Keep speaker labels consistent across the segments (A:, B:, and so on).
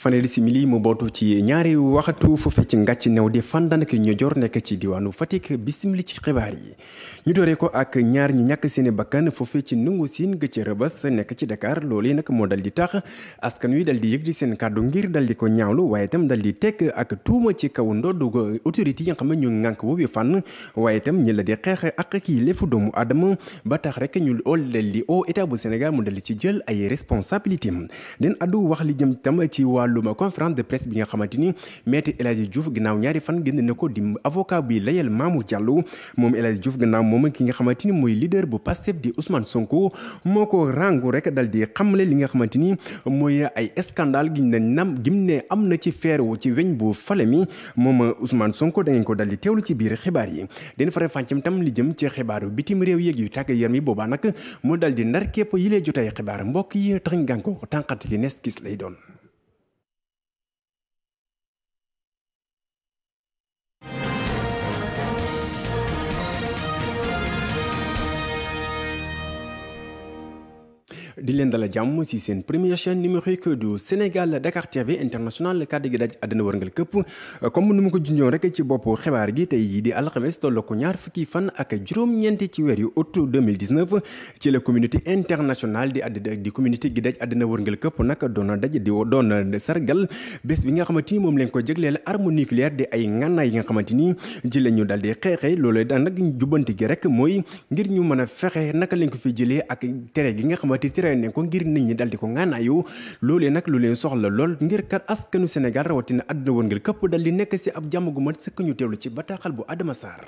A: fanweeri simili mu bootu ci ñaari waxtu foofu ci ngàcc new di fandank ñu jor nekk ci diwaanu Fatick bisimili ci xibaar yi ñu dooree ko ak ñaar ñi ñàkk seeni bakkan foofu ci nungu siin ga ci Rëbës nekk ci Dakar loolu nag moo dal di tax askan wi dal di yëg di seen kàddu ngir dal di ko ñaawlu waaye itam dal di tekk ak tuuma ci kaw ndoddu autorité yi nga xam ne ñu ngànk boobu fànn waaye itam ñi la di xeex ak kii lefu doomu aadama ba tax rek ñu dal di au état bu Sénégal mu dal di ci jël ay responsabilité den addu wax li jëm tam ci wàllum conférence de presse bi nga xamante ni maître El Hadji Diouf ginnaaw ñaari fan génn na ko di avocat bi layal Mamour Diallo moom El Hadji Diouf gannaaw moom ki nga xamante ni mooy leader bu Pastef di Ousmane Sonko moo ko rangu rek dal di xamle li nga xamante ni mooy ay scandale gi gim ne am na ci feeru ci weñ bu fale mi moom Ousmane Sonko da ngeen ko dal di teewlu ci biir xibaar yi den fara fàncam tam li jëm ci xibaaru bitim réew yeeg yu tàgg yaram yi boobaa nag mu dal di ndar képp yi lee jotay xibaar mbokk yi tax gànko tànqat gi nes gis lay doon. di leen dala jàmm ci seen première chaîne numérique du Sénégal Dakar TV international kàddu gi daj àddina wërngal këpp comme nu ma ko junjoon rek ci bopp xibaar gi tey jii di alxames toll ko ñaar fukki fan ak juróom-ñeenti ci weer yu août 2019 ci la communauté internationale di communauté gi daj àddina wërngal këpp nag doon sargal bés bi nga xamante ni moom leen ko jégleel arme nucléaire di ay ngànnaay yi nga xamante ni ji la ñu dal di xeexee loolu daan nag jubbanti gi rek mooy ngir ñu mën a fexe naka lañ ko fi jëlee ak tere gi nga xamante tere ne ko ngir nit ñi dal di ko ngànnaayu loolee nag lu leen soxla lool ngir kat askanu Sénégal rawatina àdduna wërngal këpp dal di nekk ci ab jàmm gu mat sëkk ñu teewlu ci bataaxal bu Adama Sarr.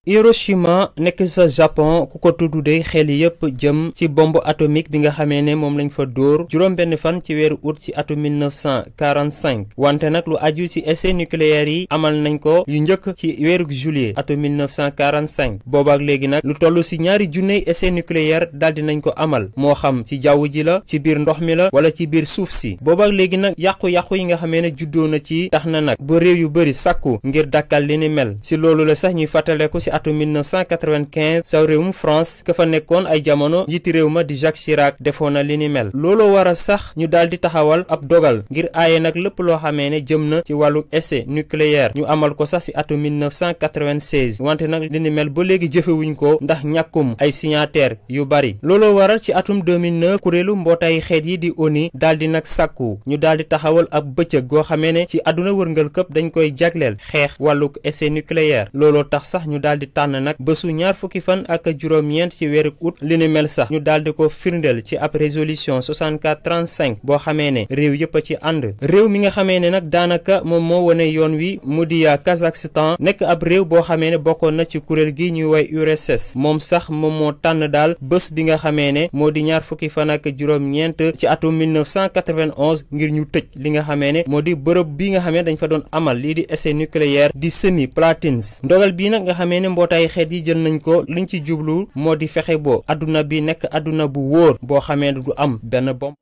B: Hiroshima nekk sa Japon ku ko tuddu de xel yépp jëm ci bombe atomique bi nga xamee ne moom lañ fa dóor juróom-benn fan ci weeru août ci atum 1945 wante nag lu aju ci essai nucléaire yi amal nañ ko yu njëkk ci weeru juillet atum 1945 boobaak léegi nag lu toll ci ñaari junney essai nucléaire daldi nañ ko amal moo xam ci jaww ji la ci biir ndox mi la wala ci biir suuf si boobaak léegi nag yàqu-yàqu yi nga xamee ne juddoo na ci tax na nag ba réew yu bari sàkku ngir dakkal li ni mel ci loolu la sax ñuy fàttale ko ci atum 1995 sa réewum France ka fa nekkoon ay jamono njiiti réew ma di Jacques Chirac defoon na li ni mel looloo war a sax ñu daal di taxawal ab dogal ngir aaye nag lépp loo xamee ne jëm na ci wàllu essai nucléaire ñu amal ko sax ci atum 1996 wante nag li ni mel ba léegi jëfewuñ ko ndax ñàkkum ay signataire yu bari looloo waral ci atum 2009 kuréelu mbootaay xeet yi di ONU daal di nag sàkku ñu daal di taxawal ab bëccëg goo xamee ne ci àdduna wërngal këpp dañ koy jagleel xeex wàllu essai nucléaire looloo tax sax ñu daal di tànn nag bésu ñaar fukki fan ak juróom-ñeent ci weeru août li ni mel sax ñu daldi ko firndeel ci ab résolution 6435 boo xamee ne réew yëpp a ci ànd réew mi nga xamee ne nag daanaka moom moo wane yoon wi mu di Kazakhstan nekk ab réew boo xamee ne bokkoon na ci kuréel gi ñuy woy URSS moom sax moom moo tànn daal bés bi nga xamee ne moo di ñaar fukki fan ak juróom-ñeent ci atum 1991 ngir ñu tëj li nga xamee ne moo di bërëb bi nga xamee dañ fa doon amal lii di essai nucléaire di Semi Platins ndogal bi nag nga xamee ne mbootaay xeet yi jël nañ ko liñ ci jublu moo di fexe boo adduna bi nekk adduna bu wóor boo xamee du am benn bombe.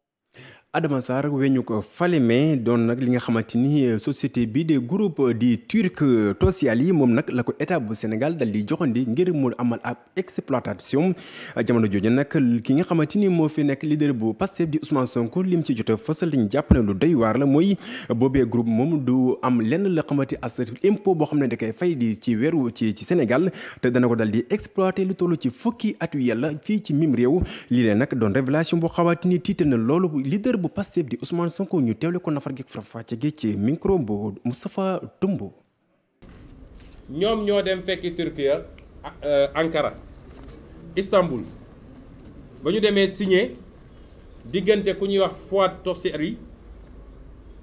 A: Adama Sarr weñu ko Falémé doon nag li nga xamante ni société bi de groupe di turc Tosyal yi moom nag la ko état bu Sénégal dal di joxandi ngir mu amal ab exploitation jamono jooju nag ki nga xamante ni moo fi nekk leader bu Pastef di Ousmane Sonko lim ci jot a fësal liñ jàpp ne lu doy waar la mooy boobee groupe moom du am lenn la xamante as impôt boo xam ne da koy fay di ci weeru ci Sénégal te dana ko dal di exploiter lu toll ci fukki at yu yàlla fii ci mim réew lii leen nag doon révélation boo xamante ni tiital na loolu leader bu Pastef di Ousmane Sonko ñu teewle ko nafar gi farafàcce gi ci micro bu Moustapha Tumbo.
C: ñoom ñoo dem fekki Turquie Ankara Istanbul ba ñu demee signé diggante ku ñuy wax Fuat Tosyali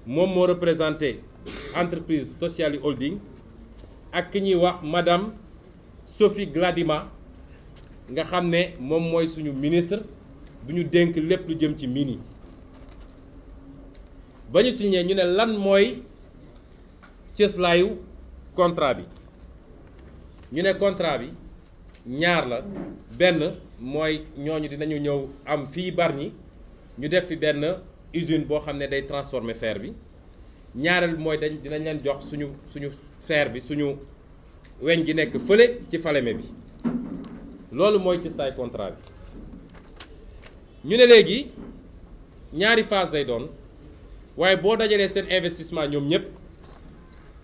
C: moom moo représenté entreprise Tosyali Holding ak ki ñuy wax madame Sophie Gladima nga xam ne moom mooy suñu ministre bu ñu dénk lépp lu jëm ci mine yi ba ñu signé ñu ne lan mooy cëslaayu contrat bi ñu ne contrat bi ñaar la benn mooy ñooñu dinañu ñëw am fii Bargny ñu def fi benn usine boo xam ne day transformer fer bi ñaareel mooy dinañ leen jox suñu fer bi suñu weñ gi nekk fële ci Falémé bi loolu mooy cëslaay contrat bi ñu ne léegi ñaari phase lay doon waaye boo dajalee seen investissement ñoom ñëpp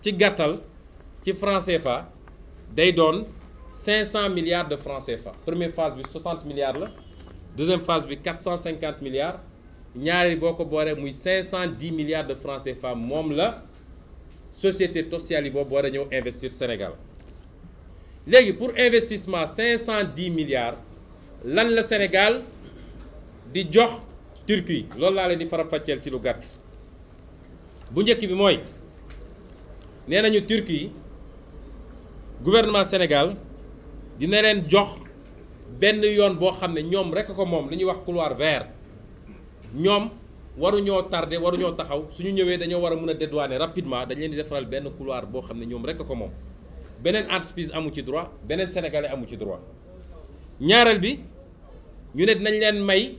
C: ci gàttal ci franc CFA day doon 500 milliards de francs CFA. Première phase bi 60 milliards la deuxième phase bi 450 milliards ñaari boo ko booree muy 510 milliards de francs CFA moom la société Tosyali yi boobu war a ñëw investir Sénégal. léegi pour investissement 510 milliards lan la Sénégal di jox Turquie loolu laa leen di faram-fàcceel ci lu gàtt bu njëkk bi mooy nee nañu Turquie gouvernement Sénégal dina leen jox benn yoon boo xam ne ñoom rek ko moom li ñuy wax couloir vert ñoom waruñoo tardé waruñoo taxaw suñu ñëwee dañoo war a mën a dédouaner rapidement dañ leen di defaral benn couloir boo xam ne ñoom rek ko moom beneen entreprise amu ci droit beneen sénégalais amu ci droit ñaareel bi ñu ne dinañ leen may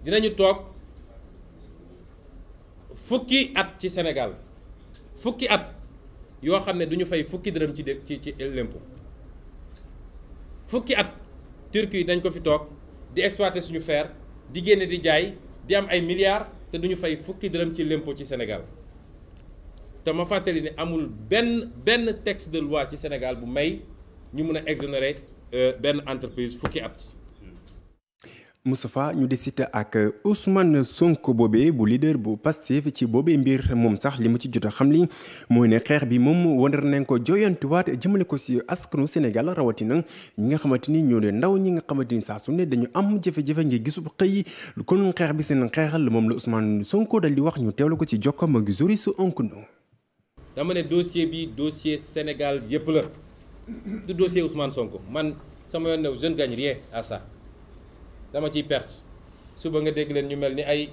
C: dinañu toog fukki at ci Sénégal fukki at yoo xam ne duñu fay fukki dërëm ci l'impôt fukki at Turquie dañ ko fi toog di exploiter suñu fer di génne di jaay di am ay milliards te duñu fay fukki dërëm ci l'impôt ci Sénégal te ma fàttali ne amul benn texte de loi ci Sénégal bu may ñu mën a exonérer benn entreprise fukki at.
A: Moustapha ñu desit ak Ousmane Sonko boobee bu leader bu Pastef ci boobee mbir moom sax li mu ci jot a xam li mooy ne xeex bi moom wanar nañ ko joyantuwaat jëmale ko si askanu Sénégal rawatina ñi nga xamante ni ñoo ne ndaw ñi nga xamante ni saa su ne dañu am jafe-jafe ngir gisub xëy kon xeex bi seen xeexal moom la Ousmane Sonko dal di wax ñu teewlu ko ci jokkoom ak Joris Onkuno.
C: dama ne dossier bi dossier Sénégal yëpp la du dossier Ousmane Sonko man sama yoon ne je ne gagne rien à ça. dama ciy perte suba nga dégg leen ñu mel ni ay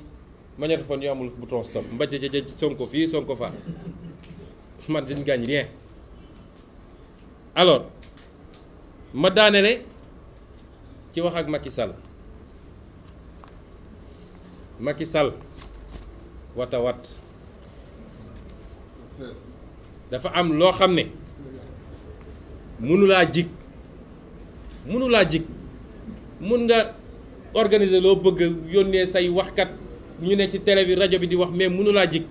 C: magnétophone yu amul bouton stop mbàcc ci Sonko fii Sonko fa man je ne gagne rien. alors ma daanele ci wax ak Macky Sall Macky Sall wata wat dafa am loo xam ne mënulaa jig mun nga organiser loo bëgg yónnee say waxkat ñu ne ci télé bi rajo bi di wax mais mënulaa jig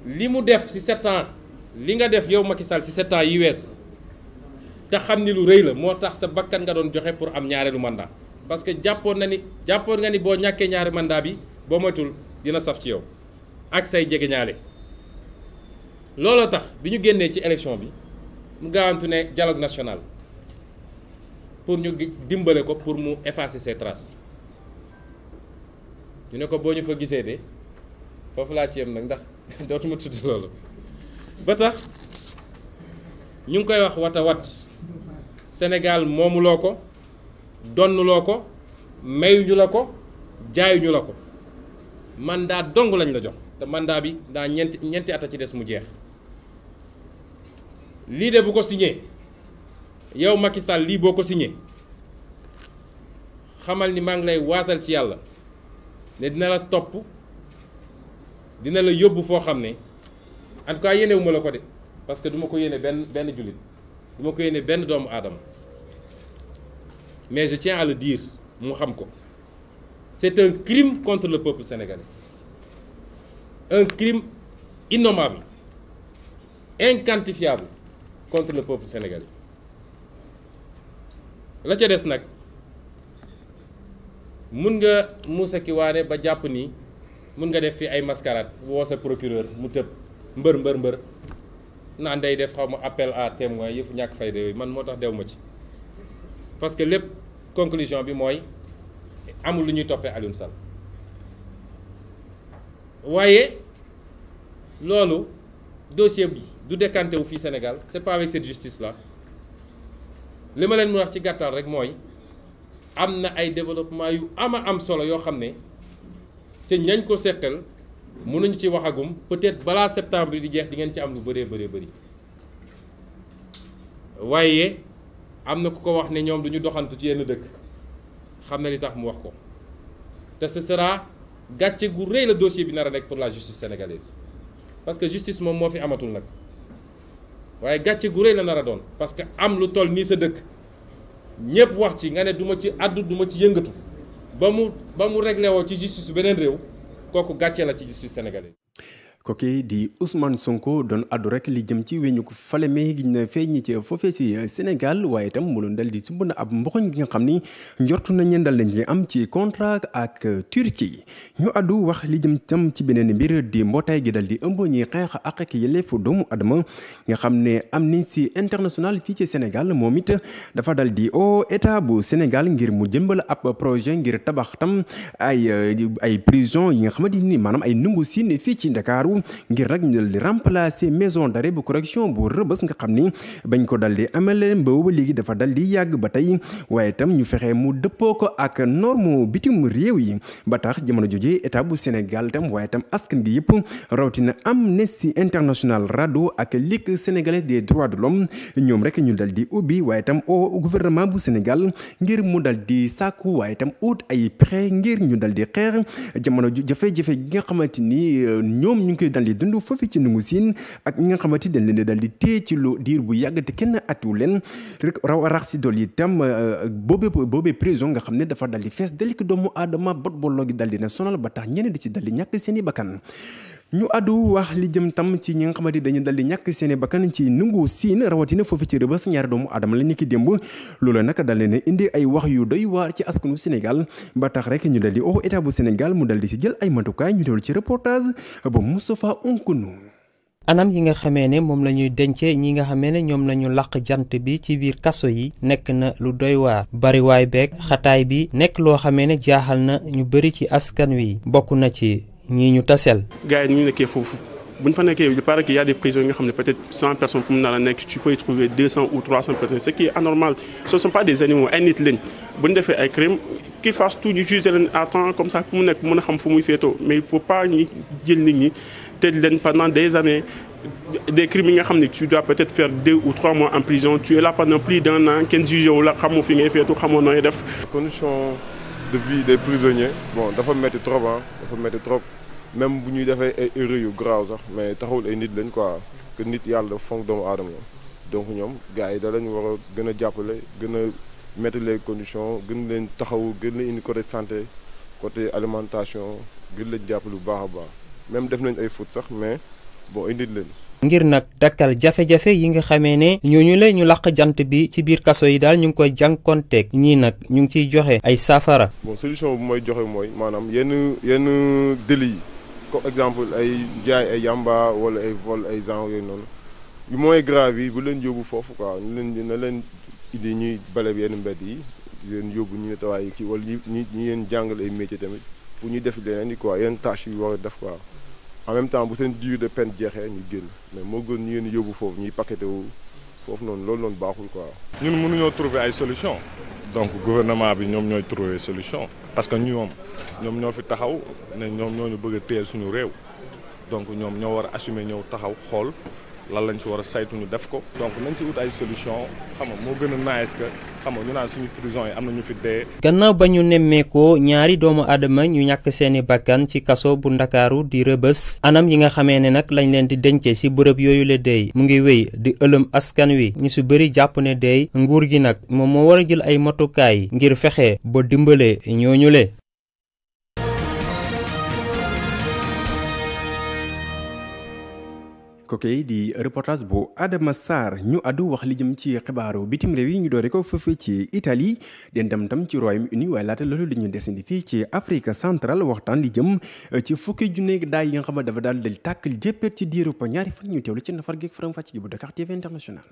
C: li mu def ci 7 ans li nga def yow Macky Sall ci 7 ans yi wees te xam ni lu rëy la moo tax sa bakkan nga doon joxe pour am ñaareelu mandat parce que jàppoon nga ni boo ñàkkee ñaari mandat bi boo moytul dina saf ci yow ak say jegeñaale looloo tax bi ñu génnee ci élection bi mu gaawantu ne dialogue national pour ñu dimbale ko pour mu effacer ses traces ñu ne ko boo ñu fa gisee de foofu laa ci yem nag ndax dootuma tudd loolu ba tax ñu ngi koy wax wata wat Sénégal moomuloo ko donnuloo ko mayuñu la ko jaayuñu la ko mandat dong lañ la jox te mandat bi daa ñeenti at a ci des mu jeex lii de bu ko signé yow Macky Sall lii boo ko signé xamal ni maa ngi lay waatal ci yàlla ne dina la topp dina la yóbbu foo xam ne en tout cas yéenewuma la ko de parce que du ma ko yéene benn jullit du ma ko yéene benn doomu aadama mais je tiens à le dire mu xam ko c'est un crime contre le peuple sénégalais un crime innommable inquantifiable contre le peuple sénégalais la ca des nag mun nga muusa ki waane ba jàpp ni mun nga def fi ay mascarade woo sa procureur mu tëb mbër naan day def xaw ma appel à témoin yëfu ñàkk fayda yooyu man moo tax dew ma ci parce que lépp conclusion bi mooy amul lu ñuy toppee Aliou Sall waaye loolu dossier bi du décanté wu fii Sénégal c'est pas avec cette justice là li ma leen mu wax ci gàttal rek mooy am na ay développement yu am solo yoo xam ne te ñañ ko seqal mënuñu ci waxagum peut-être balaa septembre di jeex di ngeen ci am lu bëree bëri waaye am na ku ko wax ne ñoom duñu doxantu ci yenn dëkk xam na li tax mu wax ko te ce sera gàcce gu rëy la dossier bi nar a nekk pour la justice sénégalaise parce que justice moom moo fi amatul nag waaye gàcce gu rëy la nar a doon parce que am lu toll nii sa dëkk ñëpp wax ci nga ne duma ci àddu duma ci yëngatu ba mu réglé woo ci justice beneen réew kooku gàcce la ci justice sénégalaise.
A: kooku di Ousmane Sonko doon addu rek li jëm ci weñu ko Falémé gi ñu feeñ ci foofee si Sénégal waaye itam mu doon dal di sumb na ab mboxoñ gi nga xam ni njortu nañu dal lañ am ci contrat ak Turquie ñu addu wax li jëm tam ci beneen mbir di mbootaay gi dal di ëmb ñuy xeex ak yelleefu doomu adama nga xam ne Amnesty International fii ci Sénégal moom it dafa dal di état bu Sénégal ngir mu jëmbal ab projet ngir tabax tam ay prison yi nga xamante ni maanaam ay nungu siin fii ci Ndakaaru ngir rek ñu dal di remplacer maison d'arrêt bu correction bu Rebeuss nga xam ni bañ ko dal di amale ba léegi dafa dal di yàgg ba tey waaye itam ñu fexe mu dëppoo ko ak norme bitim réew yi ba tax jamono jooju état bu Sénégal itam waaye itam askan gi yëpp rawatina Amnesty International RADDHO ak Ligue sénégalaise des droits de l'homme ñoom rek ñu dal di ubbi waaye itam au gouvernement bu Sénégal ngir mu dal di sàkku waaye itam ut ay pexe ngir ñu dal di xeex jamono jafe-jafe gi nga xamante ni ñoom ñu ngi koy dal di dund foofu ci Ndungu Siin ak ñi nga xamante dañ leen dal di téye ci lu diir bu yàgg te kenn atuwu leen rek rax si dool itam boobee prison nga xam ne dafa dal di fees delik doomu aadama bot booloo gi dal di na sonal ba tax ñeneen di ci dal di ñàkk seen i bakkan ñu addu wax li jëm tam ci ñi nga xamante dañu dal di ñàkk seen i bakkan ci Ndungu Siin rawatina foofu ci Rebeuss ñaari doomu aadama la ni ki démb loolu nag dal leen indi ay wax yu doy waar ci askanu Sénégal ba tax rek ñu dal di état bu Sénégal mu dal di si jël ay matukaay ñu teewlu ci reportage ba Moustapha Onkounou.
B: anam yi nga xamee ne moom la ñuy dencee ñi nga xamee ne ñoom la ñu laq jant bi ci biir kaso yi nekk na lu doy waar bariwaay beeg xataay bi nekk loo xamee ne jaaxal na ñu bëri ci askan wi bokk na ci ñii ñu tasel.
D: gars yi ñu nekkee foofu bu ñu fa nekkee il paraît qu'il y a des prisons yi nga xam ne peut-être 100 personnes fu mu nar a nekk tu peux y trouver 200 ou 300 personnes ce qui est anormal ce sont pas des animaux ay nit lañ bu ñu defee ay crimes qu'ils fassent tout ñu juger leen à temps comme ça ku mu nekk mën a xam fu muy féetoo mais il faut pas ñu jël nit ñi tëj leen pendant des années des crimes yi nga xam ne tu dois peut-être faire 2 ou 3 mois en prison tu es là pendant plus d'un an kenn jugé wu la xamoo fi ngay féetoo xamoo nooy def.
E: condition de vie des prisonniers bon dafa métti trop dafa métti trop même bu ñuy defee ay erreurs yu grave sax mais taxawul ay nit lañ quoi que nit yàlla dafa fonk doomu aadama donc ñoom gars yi da lañ war a gën a jàppale gën a mettre les conditions gën leen taxaw gën leen indi côté santé côté alimentation gën leen jàppale bu baax a baax même def nañ ay fautes sax mais bon ay nit leen.
B: ngir nag dakkal jafe-jafe yi nga xamee ne ñooñu la ñu laq jant bi ci biir kaso yi daal ñu ngi koy jànkonteeg ñii nag ñu ngi ciy joxe ay saafara.
E: bon solution bu mooy joxe mooy maanaam yenn délits yi comme exemple ay jaay ay yamba wala ay vol ay genre yooyu noonu yu mooy grave yi bu leen yóbbu foofu quoi na leen indi ñuy bale yenn mbedd yi leen yóbbu ñu tawaay kii wala ñi leen jàngal ay métier tamit pour ñuy def leneen yi quoi yenn tâches yu war a def quoi. en même temps bu seen durée de peine jeexee ñu génn mais moo gën ñu leen yóbbu foofu ñuy paqueté wu foofu noonu loolu noonu baaxul quoi.
F: ñun mënuñoo trouver ay solution donc gouvernement bi ñoom ñooy trouver solution parce que ñoom ñoo fi taxaw ne ñoom ñoo ñu bëgg a téye suñu réew donc ñoom ñoo war a assumer ñëw taxaw xool lan lañ ci war a saytu ñu def ko. donc nañ ci ut ay solution xam nga moo gën a nice que xam nga ñu naan suñu prison yi am na ñu fi dee.
B: gannaaw ba ñu nemmeekoo ñaari doomu aadama ñu ñàkk seeni bakkan ci kaso bu Ndakaaru di Rebeuss anam yi nga xamee ne nag lañ leen di dencee ci bërëb yooyu la dey mu ngi wéy di ëlëm askan wi ñu ci bëri jàpp ne dey nguur gi nag moom moo war a jël ay matukaay ngir fexe ba dimbale ñooñu le.
A: kooku di reportage bu Adama Sarr ñu àddu wax li jëm ci xibaaru bitim réew yi ñu doore ko foofu ci Italie den dem tam ci Royaume-Uni waaye laata loolu li ñu desandi fii ci Afrique centrale waxtaan li jëm ci fukki junne daay yi nga xam ne dafa daal di tàkk jéppét ci diiru pa ñaari fan ñu teewlu ci nafar geeg faram fàcc ji bu Dakar TV International.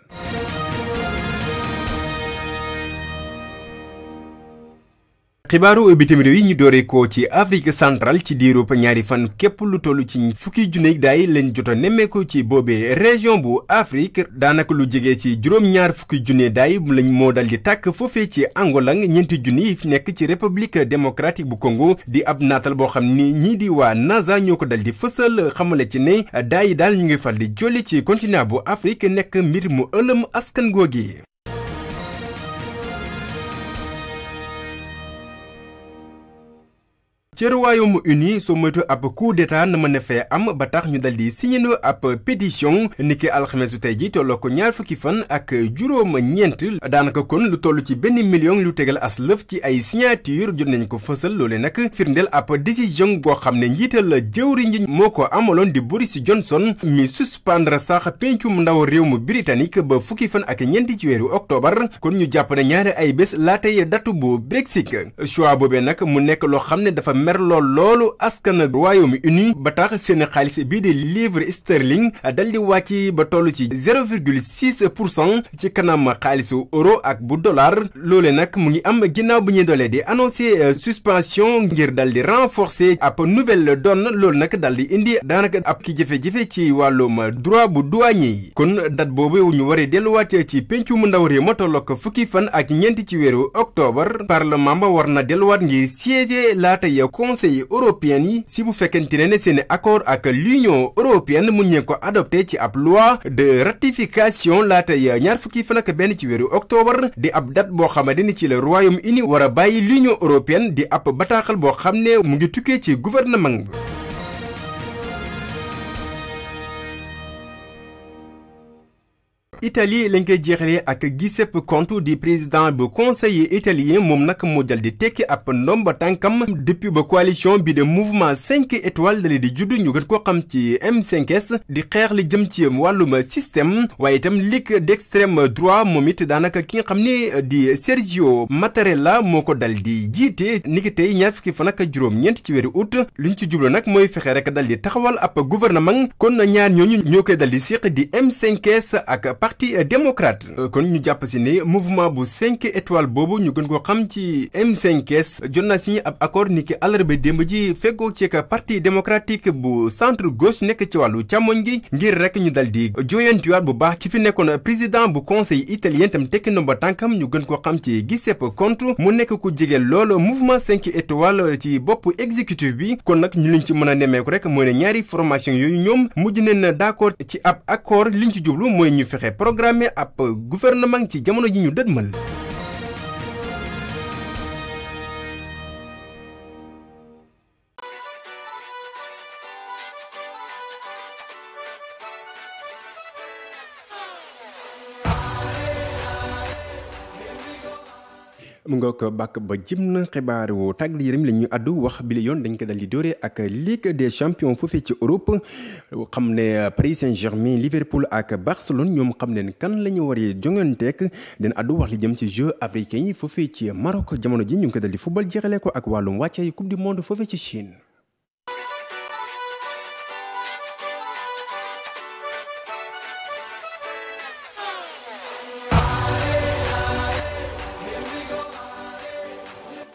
A: xibaaru bitim réew yi ñu dooree ko ci Afrique centrale ci diirub ñaari fan képp lu toll ci fukki junne daay lañ jot a nemmeeku ci boobee région bu Afrique daanaka lu jege ci juróom-ñaar fukki junne daay lañ moo dal di tàkk foofee ci Angola ñeenti junni yi nekk ci république démocratique bu Congo di ab naatal boo xam ni ñii di waa NASA ñoo ko dal di fësal xamale ci ne daay yi daal ñu ngi fal di jolli ci continent bu Afrique nekk mbir mu ëlëm askan googi. ci Royaume-Uni soo moytu ab coup d'état na mën a fee am ba tax ñu dal di signé ab pétition niki alxames tey ji tolloo ko 20 fan ak juróom-ñeent daanaka kon lu toll ci 1 million lu tegal as lëf ci ay signature jot nañ ko fësal loole nag firndeel ab décision boo xam ne njiital jëwriñ ji moo ko amaloon di Boris Johnson mi suspendre sax pencum ndaw réew mu Britannique ba fukki fan ak ñeenti ci weeru octobre kon ñu jàpp ne ñaari ay bés laatay datu bu Brexit choix boobee nag mu nekk loo xam ne dafa mer loolu askan Royaume-Uni ba tax seen xaalis bii di livre sterling dal di wàcc ba toll ci 0,6% ci kanam xaalisu euro ak bu dollar loole nag mu ngi am ginnaaw bu ñuy dolee di annoncé suspension ngir dal di renforcer ab nouvelle donne loolu nag dal di indi daanaka ab ki jafe-jafe ci wàllum droit bu douanier yi kon date boobu ñu waree delluwaat ci pencum ndaw réew ma tollook fukki fan ak ñeenti ci weeru octobre parlement ba war na delluwaat ngir siéger laata ya conseil européen yi si bu fekkente ne seen accord ak l'union européenne mu ñee ko adopté ci ab loi de ratification laata ya ñaar fukki fan ak benn ci weeru octobre di ab date boo xamante ni ci la Royaume-Uni war a bàyyi l'union européenne di ab bataaxal boo xam ne mu ngi tukkee ci gouvernement bi. Italie lañ koy jeexalee ak Giuseppe Conte di président bu conseil italien moom nag moo dal di tekki ab ndomba tànkam depuis ba coalition bi de mouvement 5 étoiles dale di judd ñu gën koo xam ci M5S di xeex li jëm ci wàllum système waaye itam ligue d'extrême droit moom it daanaka ki nga xam ne di Sergio Mattarella moo ko dal di jiite niki tey ñaar fukki fan ak juróom-ñeent ci weeru août luñ ci jublu nag mooy fexe rek dal di taxawal ab gouvernement kon ñaar ñooñu ñoo koy dal di séq di M5S ak parti démocrate kon ñu jàpp si ne mouvement bu 5 étoiles boobu ñu gën ko xam ci M5S jot na signé ab accord ni ki àllarba démb ji feggoo ci parti démocratique bu centre gauche nekk ci wàllu càmmoñ gi ngir rek ñu dal di joyantiwaat bu baax ki fi nekkoon président bu conseil italien tam tekki ndomba tànkam ñu gën ko xam ci Giuseppe Conte mu nekk ku jege lool mouvement 5 étoiles ci bopp exécutif bi kon nag ñu liñ ci mën a nemmeeku rek mooy ne ñaari formation yooyu ñoom mujj nañ d'accord ci ab accord liñ ci jublu mooy ñu fexe programme ab gouvernement ci jamono ji ñu dëdmal. mu ngoog bàkk ba jëm na xibaaru tàggat yaram la ñu àddu wax bi la yoon dañ ko dal di doore ak Ligue des champions foofee ci Europe xam ne Paris Saint-Germain Liverpool ak Barcelone ñoom xam ne kan la ñu waree jonganteek den àddu wax li jëm ci Jeux africains yi foofee ci Maroc jamono ji ñu ngi ko dal di football jeexalee ko ak wàllum wàccaay coupe du monde foofee ci Chine.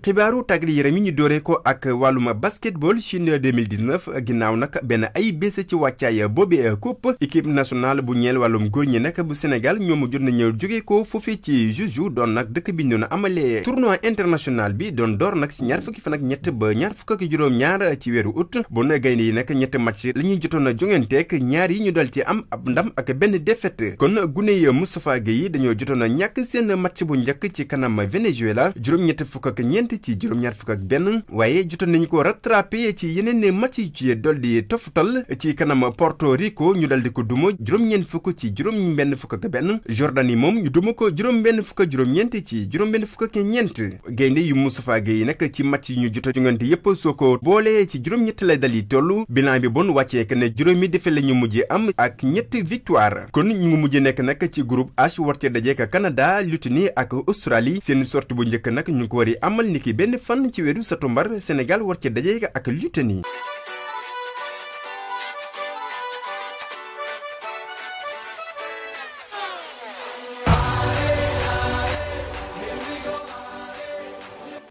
A: xibaaru tàggat yaram yi ñu dooree ko ak wàllum basketball Chine 2019 ginnaaw nag benn ay bés ci wàccaay boobi coupe équipe nationale bu ñeel wàllum góor ñi nag bu Sénégal ñoom jot nañu jóge ko foofee ci Juju doon nag dëkk bi ñu doon amalee tournoi international bi doon door nag si ñaar fukki fan ak ñett ba ñaar fukk ak juróom-ñaar ci weeru août bon gaynde yi nag ñetti match la ñuy jotoon a jonganteek ñaar yi ñu dal ci am ab ndam ak benn défaite kon gune yi Moustapha Gueye dañoo jotoon a ñàkk seen match bu njëkk ci kanam Venezuela juróom-ñett fukk ak ñeent ci juróom-ñaar fukk ak benn waaye jotoon nañu ko rattrapé ci yeneen match yu ci dal di toftal ci kanam Porto Rico ñu dal di ko duma juróom-ñeent fukk ci juróom-benn fukk ak benn Jordanie moom ñu duma ko juróom-benn fukk ak juróom-ñeent ci juróom-benn fukk ak ñeent gaynde yu Moustapha Gueye nag ci match yi ñu jot a jongante yépp soo ko boolee ci juróom-ñett lay dal di toll bilan bi bon wàcceek ne juróomi défaite la ñu mujjee am ak ñetti victoire kon ñu ngi mujjee nekk nag ci groupe H war ca dajeek Canada Lituanie ak Australie seen sortie bu njëkk nag ñu ko war a amal niki benn fan ci weeru satumbar Sénégal war ca daje ak Lituanie.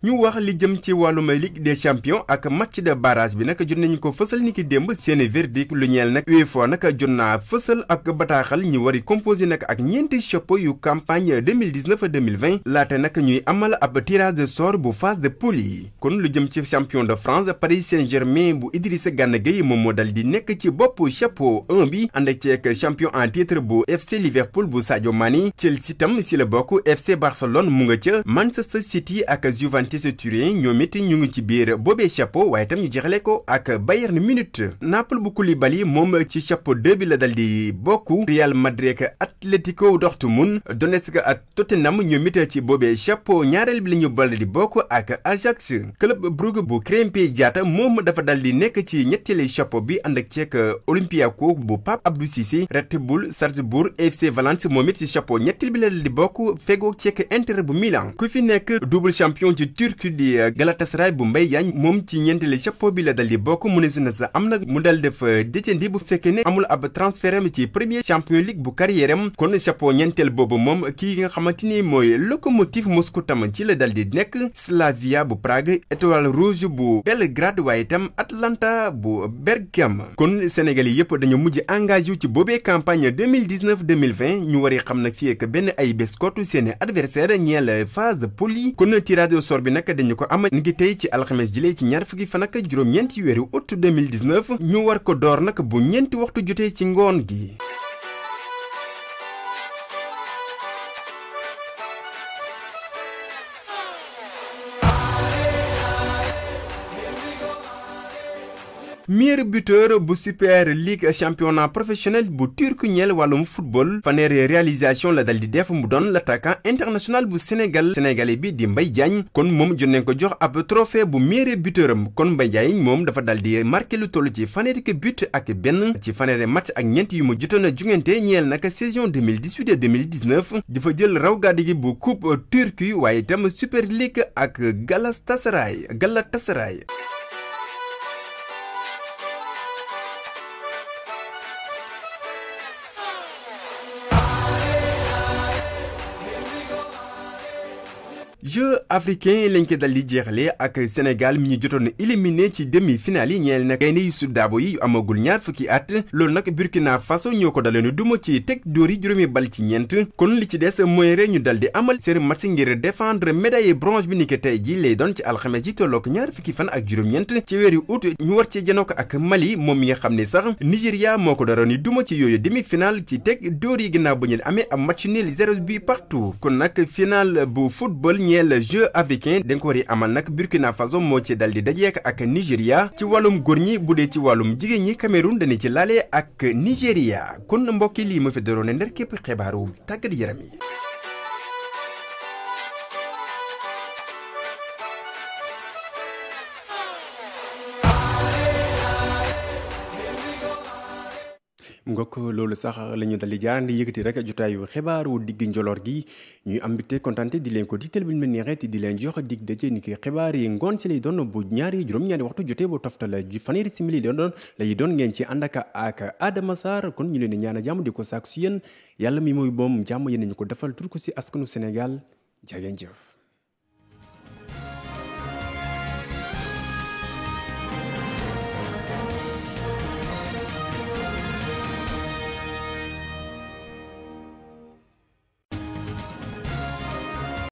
A: ñu wax li jëm ci wàllum Ligue des champions ak match de barrage bi nag jot nañu ko fësal ni ki démb seeni verdict lu ñeel nag UEFA nag jot naa fësal ak bataaxal ñu wari composé nag ak ñeenti chapeau yu campagne 2019-2020 laata nag ñuy amal ab tirage de sort bu phase de poule yi kon lu jëm ci champion de France Paris Saint-Germain bu Idrissa Gana Gueye moom moo dal di nekk ci bopp chapeau 1 bi ànd ceeg champion en titre bu FC Liverpool bu Sadio Mané Chelsea tam si la bokk FC Barcelone mu nga ca Manchester City ak Juventus Juventus Turin ñoom it ñu ngi ci biir boobee chapeau waaye tam ñu jeexale ko ak Bayern Munich. Naples bu Koulibaly moom ci chapeau 2 bi la dal di bokk. Real Madrid ak Atlético Dortmund, Donetsk ak Tottenham ñoom it ci boobee chapeau ñaareel bi la ñu bal di bokk ak Ajax. Club Brugge bu Krépin Diatta moom dafa dal di nekk ci ñetteelu chapeau bi ànd ak ceek Olympiakos bu Pape Abdou Cissé. Red Bull Salzbourg, FC Valence moom it ci chapeau ñetteel bi la dal di bokk fegoo ceek Inter bu Milan. ku fi nekk double champion ci Turquie di Galatasaray bu Mbaye Diagne moom ci ñeenteelu chapeau bi la dal di bokk mu ne si na sa am nag mu dal def décendi bu fekkee ne amul ab transfert am ci premier champion league bu carrière am kon chapeau ñeenteel boobu moom kii nga xamante ni mooy Lokomotiv Moscou tam ci la dal di nekk. Slavia bu Prague, Étoile Rouge bu Belgrade waaye itam Atalanta bu Bergame. kon Sénégal yi yëpp dañoo mujj engagé wu ci boobee campagne 2019-2020 ñu wari xam nag fii ak benn ay bés kootu seen adversaire ñeel phase poule kon tirage au sort bi nag dañu ko am ngi tey ci alxames jile ci ñaar fukki fan ak juróom-ñeenti weeru août 2019 ñu war ko door nag bu ñeenti waxtu jotee ci ngoon gi. meilleur buteur bu Super League championnat professionnel bu Turquie ñeel wàllum football fanweeri réalisation la dal di def mu doon l'attaquant international bu sénégalais bi di Mbaye Diagne kon moom jot nañ ko jox ab trophée bu meilleur buteur am kon Mbaye Diagne moom dafa dal di marqué lu toll ci fanweeri but ak benn ci fanweeri match ak ñeent yu mu jotoon a jungante ñeel nag saison 2018-2019 dafa jël raw gàddu gi bu coupe Turquie waaye itam Super League ak Galatasaray. Jeux africains lañ ko dal di jeexale ak Sénégal mi ñu jotoon éliminé ci demi-finale yi ñeel nag gaynde yu Suddaabo yi yu amagul ñaar fukki at loolu nag Burkina Faso ñoo ko daloon duma ci teg dóor yi juróomi bal ci ñeent kon li ci des mooy rek ñu dal di amal seen match ngir défendre médaille bronze bi ni ko tey ji lay doon ci alxames ji tollook ñaar fukki fan ak juróom-ñeent ci weeru août ñu war ci janoo ko ak Mali moom mi nga xam ne sax Nigéria moo ko daroon ni duma ci yooyu demi-finale ci teg dóor yi ginnaaw bu ñu amee am match nul 0 but partout kon nag final bu football le jeu africain dañ ko war a amal nag Burkina Faso moo ci dal di dajeek ak Nigéria ci wàllum góor ñi bu dee ci wàllum jigéen ñi Cameroun dañu ci laale ak Nigéria kon mbokki lii ma fi daroon ndar képp xibaaru tàggat yaram yi.
G: ngok loolu sax la ñu dal di jaarandi yëkkati rek jotaayu xibaaru digg njoloor gi ñuy am mbégte kontante di leen ko diital bi mu neexee te di leen jox dig daje ni ki xibaar yi ngoon si lay doon bu juróom-ñaari waxtu jotee bu toftal fanweeri simili lay doon ngeen ci ànd ak Adama Sarr kon ñu leen di ñaan jàmm di ko sàkku si yéen yàlla mi mooy boom jàmm yéen ñu ko defal tur ko si askanu Sénégal jaa ngeen jëf.